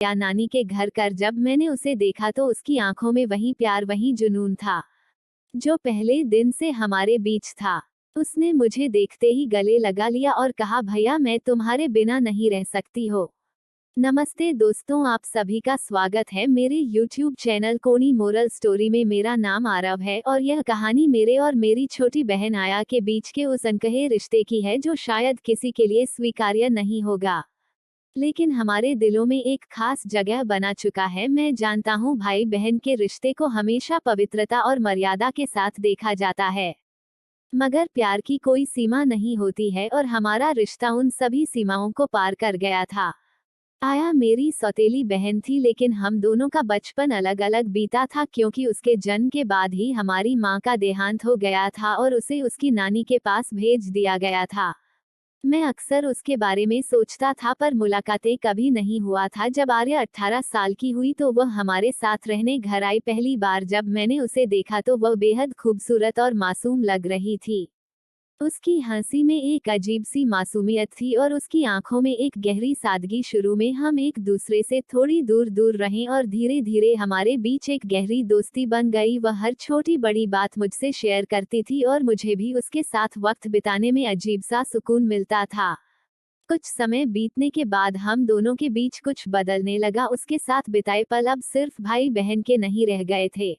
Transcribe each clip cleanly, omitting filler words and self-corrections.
या नानी के घर कर जब मैंने उसे देखा तो उसकी आंखों में वही प्यार वही जुनून था जो पहले दिन से हमारे बीच था। उसने मुझे देखते ही गले लगा लिया और कहा, भैया मैं तुम्हारे बिना नहीं रह सकती हो। नमस्ते दोस्तों, आप सभी का स्वागत है मेरे YouTube चैनल कोनी मोरल स्टोरी में। मेरा नाम आरव है और यह कहानी मेरे और मेरी छोटी बहन आया के बीच के उस अनकहे रिश्ते की है जो शायद किसी के लिए स्वीकार्य नहीं होगा, लेकिन हमारे दिलों में एक खास जगह बना चुका है। मैं जानता हूँ भाई बहन के रिश्ते को हमेशा पवित्रता और मर्यादा के साथ देखा जाता है, मगर प्यार की कोई सीमा नहीं होती है और हमारा रिश्ता उन सभी सीमाओं को पार कर गया था। आया मेरी सौतेली बहन थी, लेकिन हम दोनों का बचपन अलग अलग बीता था क्योंकि उसके जन्म के बाद ही हमारी माँ का देहांत हो गया था और उसे उसकी नानी के पास भेज दिया गया था। मैं अक्सर उसके बारे में सोचता था पर मुलाकातें कभी नहीं हुआ था। जब आर्या 18 साल की हुई तो वह हमारे साथ रहने घर आई। पहली बार जब मैंने उसे देखा तो वह बेहद खूबसूरत और मासूम लग रही थी। उसकी हंसी में एक अजीब सी मासूमियत थी और उसकी आंखों में एक गहरी सादगी। शुरू में हम एक दूसरे से थोड़ी दूर दूर रहे और धीरे धीरे हमारे बीच एक गहरी दोस्ती बन गई। वह हर छोटी बड़ी बात मुझसे शेयर करती थी और मुझे भी उसके साथ वक्त बिताने में अजीब सा सुकून मिलता था। कुछ समय बीतने के बाद हम दोनों के बीच कुछ बदलने लगा। उसके साथ बिताए पल अब सिर्फ भाई बहन के नहीं रह गए थे।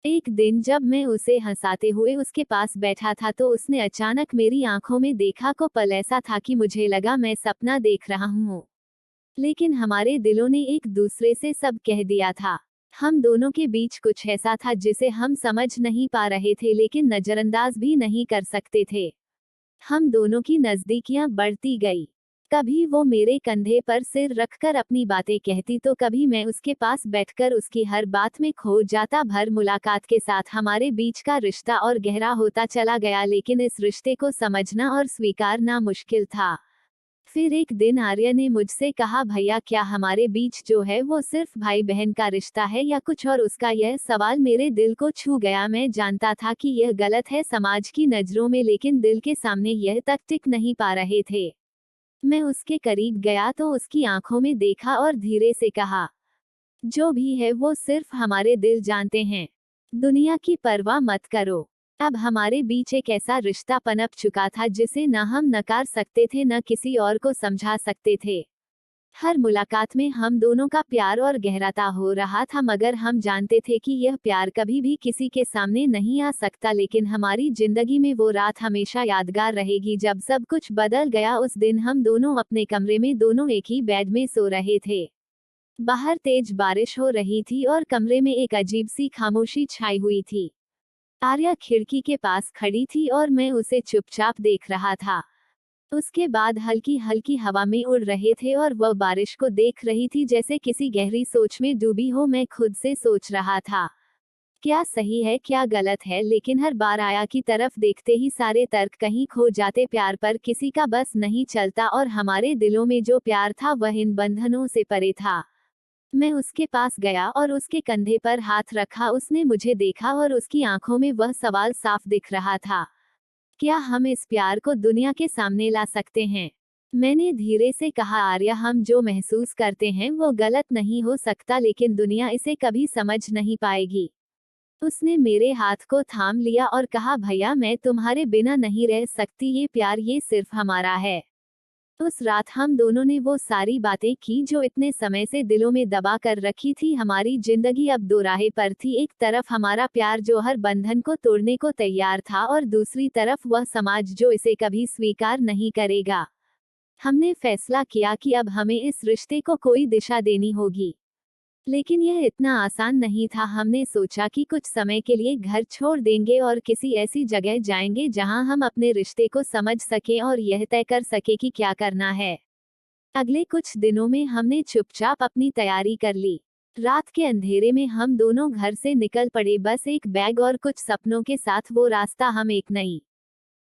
एक दिन जब मैं उसे हंसाते हुए उसके पास बैठा था तो उसने अचानक मेरी आंखों में देखा। को पल ऐसा था कि मुझे लगा मैं सपना देख रहा हूँ, लेकिन हमारे दिलों ने एक दूसरे से सब कह दिया था। हम दोनों के बीच कुछ ऐसा था जिसे हम समझ नहीं पा रहे थे लेकिन नजरअंदाज भी नहीं कर सकते थे। हम दोनों की नजदीकियां बढ़ती गई। कभी वो मेरे कंधे पर सिर रखकर अपनी बातें कहती तो कभी मैं उसके पास बैठकर उसकी हर बात में खो जाता। भर मुलाकात के साथ हमारे बीच का रिश्ता और गहरा होता चला गया, लेकिन इस रिश्ते को समझना और स्वीकारना मुश्किल था। फिर एक दिन आर्य ने मुझसे कहा, भैया क्या हमारे बीच जो है वो सिर्फ भाई बहन का रिश्ता है या कुछ और? उसका यह सवाल मेरे दिल को छू गया। मैं जानता था कि यह गलत है समाज की नजरों में, लेकिन दिल के सामने यह तक टिक नहीं पा रहे थे। मैं उसके करीब गया तो उसकी आंखों में देखा और धीरे से कहा, जो भी है वो सिर्फ हमारे दिल जानते हैं, दुनिया की परवाह मत करो। अब हमारे बीच एक ऐसा रिश्ता पनप चुका था जिसे न हम नकार सकते थे न किसी और को समझा सकते थे। हर मुलाकात में हम दोनों का प्यार और गहराता हो रहा था, मगर हम जानते थे कि यह प्यार कभी भी किसी के सामने नहीं आ सकता। लेकिन हमारी जिंदगी में वो रात हमेशा यादगार रहेगी जब सब कुछ बदल गया। उस दिन हम दोनों अपने कमरे में दोनों एक ही बेड में सो रहे थे। बाहर तेज बारिश हो रही थी और कमरे में एक अजीब सी खामोशी छाई हुई थी। आर्या खिड़की के पास खड़ी थी और मैं उसे चुपचाप देख रहा था। उसके बाद हल्की हल्की हवा में उड़ रहे थे और वह बारिश को देख रही थी जैसे किसी गहरी सोच में डूबी हो। मैं खुद से सोच रहा था, क्या सही है क्या गलत है, लेकिन हर बार आया की तरफ देखते ही सारे तर्क कहीं खो जाते। प्यार पर किसी का बस नहीं चलता और हमारे दिलों में जो प्यार था वह इन बंधनों से परे था। मैं उसके पास गया और उसके कंधे पर हाथ रखा। उसने मुझे देखा और उसकी आंखों में वह सवाल साफ दिख रहा था, क्या हम इस प्यार को दुनिया के सामने ला सकते हैं? मैंने धीरे से कहा, आर्या हम जो महसूस करते हैं वो गलत नहीं हो सकता, लेकिन दुनिया इसे कभी समझ नहीं पाएगी। उसने मेरे हाथ को थाम लिया और कहा, भैया मैं तुम्हारे बिना नहीं रह सकती, ये प्यार ये सिर्फ हमारा है। उस रात हम दोनों ने वो सारी बातें की जो इतने समय से दिलों में दबा कर रखी थी। हमारी जिंदगी अब दो राहें पर थी, एक तरफ हमारा प्यार जो हर बंधन को तोड़ने को तैयार था और दूसरी तरफ वह समाज जो इसे कभी स्वीकार नहीं करेगा। हमने फैसला किया कि अब हमें इस रिश्ते को कोई दिशा देनी होगी, लेकिन यह इतना आसान नहीं था। हमने सोचा कि कुछ समय के लिए घर छोड़ देंगे और किसी ऐसी जगह जाएंगे जहां हम अपने रिश्ते को समझ सकें और यह तय कर सके कि क्या करना है। अगले कुछ दिनों में हमने चुपचाप अपनी तैयारी कर ली। रात के अंधेरे में हम दोनों घर से निकल पड़े, बस एक बैग और कुछ सपनों के साथ। वो रास्ता हम एक नई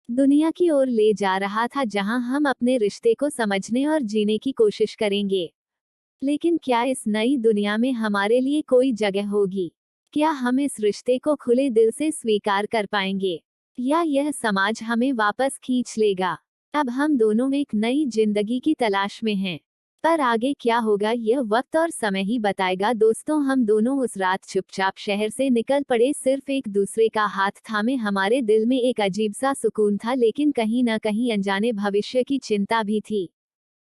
दुनिया की ओर ले जा रहा था जहां हम अपने रिश्ते को समझने और जीने की कोशिश करेंगे। लेकिन क्या इस नई दुनिया में हमारे लिए कोई जगह होगी? क्या हम इस रिश्ते को खुले दिल से स्वीकार कर पाएंगे, या यह समाज हमें वापस खींच लेगा? अब हम दोनों एक नई जिंदगी की तलाश में हैं, पर आगे क्या होगा यह वक्त और समय ही बताएगा। दोस्तों, हम दोनों उस रात चुपचाप शहर से निकल पड़े, सिर्फ एक दूसरे का हाथ थामे। हमारे दिल में एक अजीब सा सुकून था, लेकिन कहीं न कहीं अनजाने भविष्य की चिंता भी थी।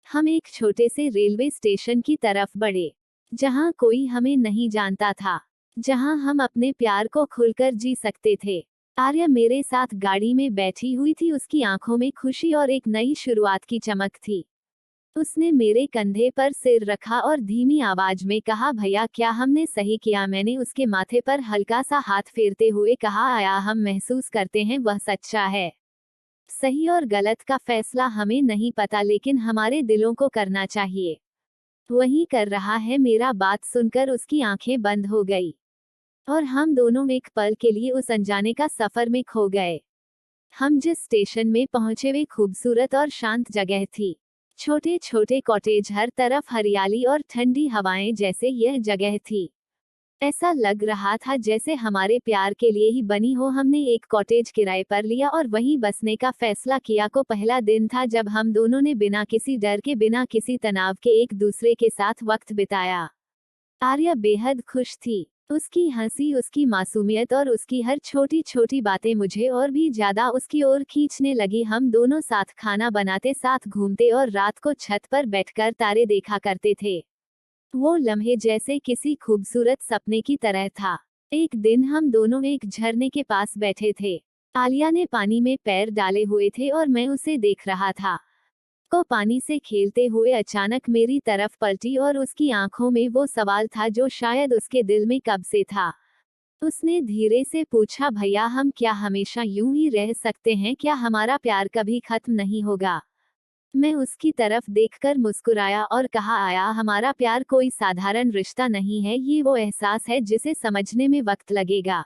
हम एक छोटे से रेलवे स्टेशन की तरफ बढ़े, जहां कोई हमें नहीं जानता था, जहां हम अपने प्यार को खुलकर जी सकते थे। आर्या मेरे साथ गाड़ी में बैठी हुई थी, उसकी आंखों में खुशी और एक नई शुरुआत की चमक थी। उसने मेरे कंधे पर सिर रखा और धीमी आवाज में कहा, भैया क्या हमने सही किया? मैंने उसके माथे पर हल्का सा हाथ फेरते हुए कहा, आया, हम महसूस करते हैं वह सच्चा है। सही और गलत का फैसला हमें नहीं पता, लेकिन हमारे दिलों को करना चाहिए। वही कर रहा है। मेरा बात सुनकर उसकी आंखें बंद हो गई और हम दोनों एक पल के लिए उस अनजाने का सफर में खो गए। हम जिस स्टेशन में पहुंचे वे खूबसूरत और शांत जगह थी। छोटे छोटे कॉटेज, हर तरफ हरियाली और ठंडी हवाएं, जैसे यह जगह थी। ऐसा लग रहा था जैसे हमारे प्यार के लिए ही बनी हो। हमने एक कॉटेज किराए पर लिया और वहीं बसने का फैसला किया। को पहला दिन था जब हम दोनों ने बिना किसी डर के, बिना किसी तनाव के एक दूसरे के साथ वक्त बिताया। आर्या बेहद खुश थी। उसकी हंसी, उसकी मासूमियत और उसकी हर छोटी छोटी बातें मुझे और भी ज्यादा उसकी ओर खींचने लगी। हम दोनों साथ खाना बनाते, साथ घूमते और रात को छत पर बैठकर तारे देखा करते थे। वो लम्हे जैसे किसी खूबसूरत सपने की तरह था। एक दिन हम दोनों एक झरने के पास बैठे थे। आलिया ने पानी में पैर डाले हुए थे और मैं उसे देख रहा था। को पानी से खेलते हुए अचानक मेरी तरफ पलटी और उसकी आंखों में वो सवाल था जो शायद उसके दिल में कब से था। उसने धीरे से पूछा, भैया हम क्या हमेशा यूं ही रह सकते हैं? क्या हमारा प्यार कभी खत्म नहीं होगा? मैं उसकी तरफ देखकर मुस्कुराया और कहा, आया, हमारा प्यार कोई साधारण रिश्ता नहीं है। ये वो एहसास है जिसे समझने में वक्त लगेगा।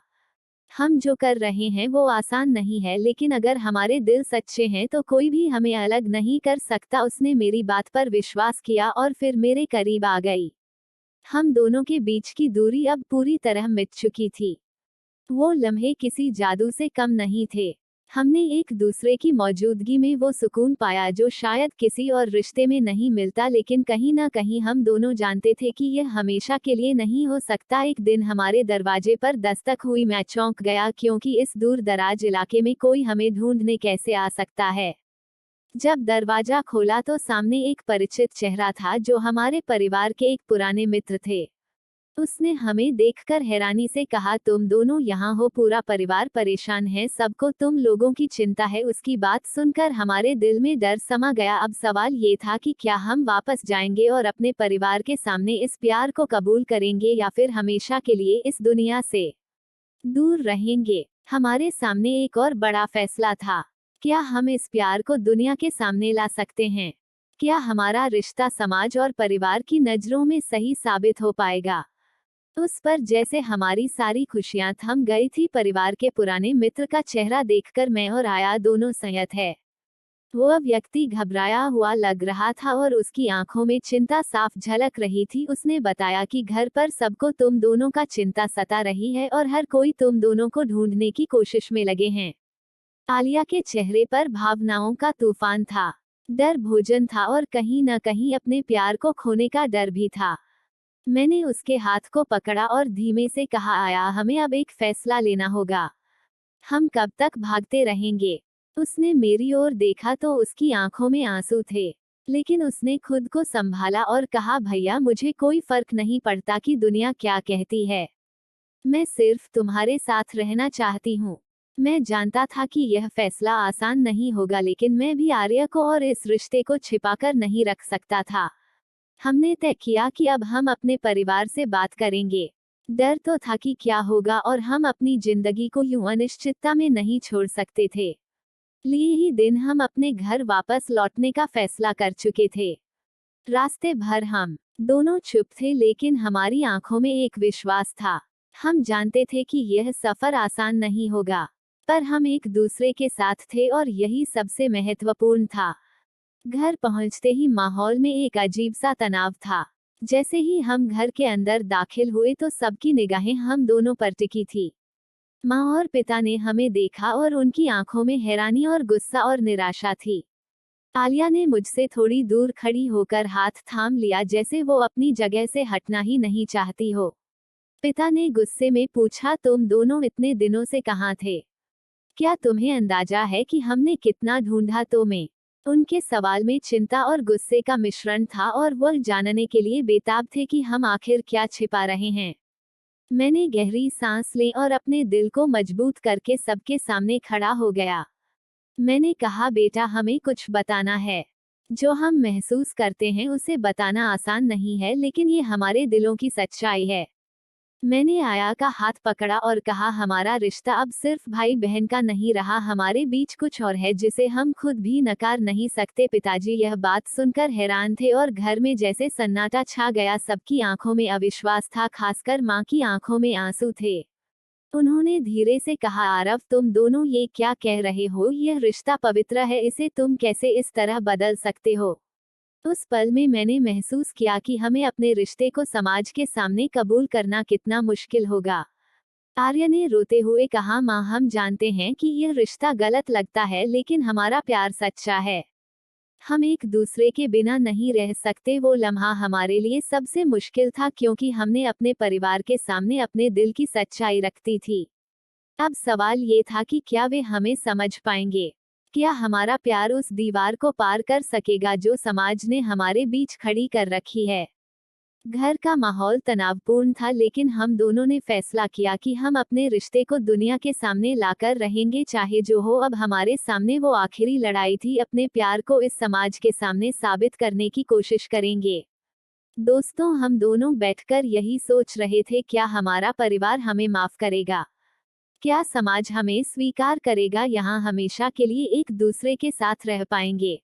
हम जो कर रहे हैं वो आसान नहीं है, लेकिन अगर हमारे दिल सच्चे हैं तो कोई भी हमें अलग नहीं कर सकता। उसने मेरी बात पर विश्वास किया और फिर मेरे करीब आ गई। हम दोनों के बीच की दूरी अब पूरी तरह मिट चुकी थी। वो लम्हे किसी जादू से कम नहीं थे। हमने एक दूसरे की मौजूदगी में वो सुकून पाया जो शायद किसी और रिश्ते में नहीं मिलता, लेकिन कहीं ना कहीं हम दोनों जानते थे कि यह हमेशा के लिए नहीं हो सकता। एक दिन हमारे दरवाजे पर दस्तक हुई। मैं चौंक गया, क्योंकि इस दूर दराज इलाके में कोई हमें ढूंढने कैसे आ सकता है। जब दरवाजा खोला तो सामने एक परिचित चेहरा था, जो हमारे परिवार के एक पुराने मित्र थे। उसने हमें देखकर हैरानी से कहा, तुम दोनों यहाँ हो? पूरा परिवार परेशान है, सबको तुम लोगों की चिंता है। उसकी बात सुनकर हमारे दिल में डर समा गया। अब सवाल ये था कि क्या हम वापस जाएंगे और अपने परिवार के सामने इस प्यार को कबूल करेंगे, या फिर हमेशा के लिए इस दुनिया से दूर रहेंगे। हमारे सामने एक और बड़ा फैसला था। क्या हम इस प्यार को दुनिया के सामने ला सकते हैं? क्या हमारा रिश्ता समाज और परिवार की नजरों में सही साबित हो पाएगा? उस पर जैसे हमारी सारी खुशियां थम गई थी। परिवार के पुराने मित्र का चेहरा देखकर मैं और आया दोनों संयत है। वह व्यक्ति घबराया हुआ लग रहा था और उसकी आंखों में चिंता साफ झलक रही थी। उसने बताया कि घर पर सबको तुम दोनों का चिंता सता रही है और हर कोई तुम दोनों को ढूंढने की कोशिश में लगे हैं। आलिया के चेहरे पर भावनाओं का तूफान था। डर, भोजन था और कहीं न कहीं अपने प्यार को खोने का डर भी था। मैंने उसके हाथ को पकड़ा और धीमे से कहा, आया, हमें अब एक फैसला लेना होगा। हम कब तक भागते रहेंगे? उसने मेरी ओर देखा तो उसकी आंखों में आंसू थे, लेकिन उसने खुद को संभाला और कहा, भैया मुझे कोई फर्क नहीं पड़ता कि दुनिया क्या कहती है। मैं सिर्फ तुम्हारे साथ रहना चाहती हूँ। मैं जानता था कि यह फैसला आसान नहीं होगा, लेकिन मैं भी आर्या को और इस रिश्ते को छिपाकर नहीं रख सकता था। हमने तय किया कि अब हम अपने परिवार से बात करेंगे। डर तो था कि क्या होगा, और हम अपनी जिंदगी को यूं अनिश्चितता में नहीं छोड़ सकते थे। लिए ही दिन हम अपने घर वापस लौटने का फैसला कर चुके थे। रास्ते भर हम दोनों चुप थे, लेकिन हमारी आंखों में एक विश्वास था। हम जानते थे कि यह सफर आसान नहीं होगा, पर हम एक दूसरे के साथ थे और यही सबसे महत्वपूर्ण था। घर पहुंचते ही माहौल में एक अजीब सा तनाव था। जैसे ही हम घर के अंदर दाखिल हुए तो सबकी निगाहें हम दोनों पर टिकी थी। माँ और पिता ने हमें देखा और उनकी आंखों में हैरानी और गुस्सा और निराशा थी। आलिया ने मुझसे थोड़ी दूर खड़ी होकर हाथ थाम लिया, जैसे वो अपनी जगह से हटना ही नहीं चाहती हो। पिता ने गुस्से में पूछा, तुम दोनों इतने दिनों से कहाँ थे? क्या तुम्हें अंदाजा है कि हमने कितना ढूंढा तुम्हें? उनके सवाल में चिंता और गुस्से का मिश्रण था और वह जानने के लिए बेताब थे कि हम आखिर क्या छिपा रहे हैं। मैंने गहरी सांस ली और अपने दिल को मजबूत करके सबके सामने खड़ा हो गया। मैंने कहा, बेटा, हमें कुछ बताना है। जो हम महसूस करते हैं उसे बताना आसान नहीं है, लेकिन ये हमारे दिलों की सच्चाई है। मैंने आया का हाथ पकड़ा और कहा, हमारा रिश्ता अब सिर्फ भाई बहन का नहीं रहा, हमारे बीच कुछ और है जिसे हम खुद भी नकार नहीं सकते। पिताजी यह बात सुनकर हैरान थे और घर में जैसे सन्नाटा छा गया। सबकी आंखों में अविश्वास था, खासकर माँ की आंखों में आंसू थे। उन्होंने धीरे से कहा, आरव, तुम दोनों ये क्या कह रहे हो? यह रिश्ता पवित्र है, इसे तुम कैसे इस तरह बदल सकते हो? उस पल में मैंने महसूस किया कि हमें अपने रिश्ते को समाज के सामने कबूल करना कितना मुश्किल होगा। आर्य ने रोते हुए कहा, माँ, हम जानते हैं कि यह रिश्ता गलत लगता है, लेकिन हमारा प्यार सच्चा है। हम एक दूसरे के बिना नहीं रह सकते। वो लम्हा हमारे लिए सबसे मुश्किल था, क्योंकि हमने अपने परिवार के सामने अपने दिल की सच्चाई रखती थी। अब सवाल ये था कि क्या वे हमें समझ पाएंगे? क्या हमारा प्यार उस दीवार को पार कर सकेगा जो समाज ने हमारे बीच खड़ी कर रखी है? घर का माहौल तनावपूर्ण था, लेकिन हम दोनों ने फैसला किया कि हम अपने रिश्ते को दुनिया के सामने लाकर रहेंगे, चाहे जो हो। अब हमारे सामने वो आखिरी लड़ाई थी, अपने प्यार को इस समाज के सामने साबित करने की कोशिश करेंगे। दोस्तों, हम दोनों बैठकर यही सोच रहे थे, क्या हमारा परिवार हमें माफ करेगा? क्या समाज हमें स्वीकार करेगा? यहाँ हमेशा के लिए एक दूसरे के साथ रह पाएंगे?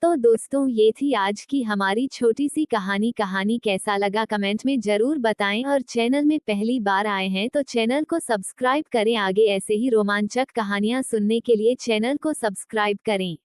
तो दोस्तों, ये थी आज की हमारी छोटी सी कहानी कैसा लगा कमेंट में जरूर बताएं, और चैनल में पहली बार आए हैं तो चैनल को सब्सक्राइब करें। आगे ऐसे ही रोमांचक कहानियां सुनने के लिए चैनल को सब्सक्राइब करें।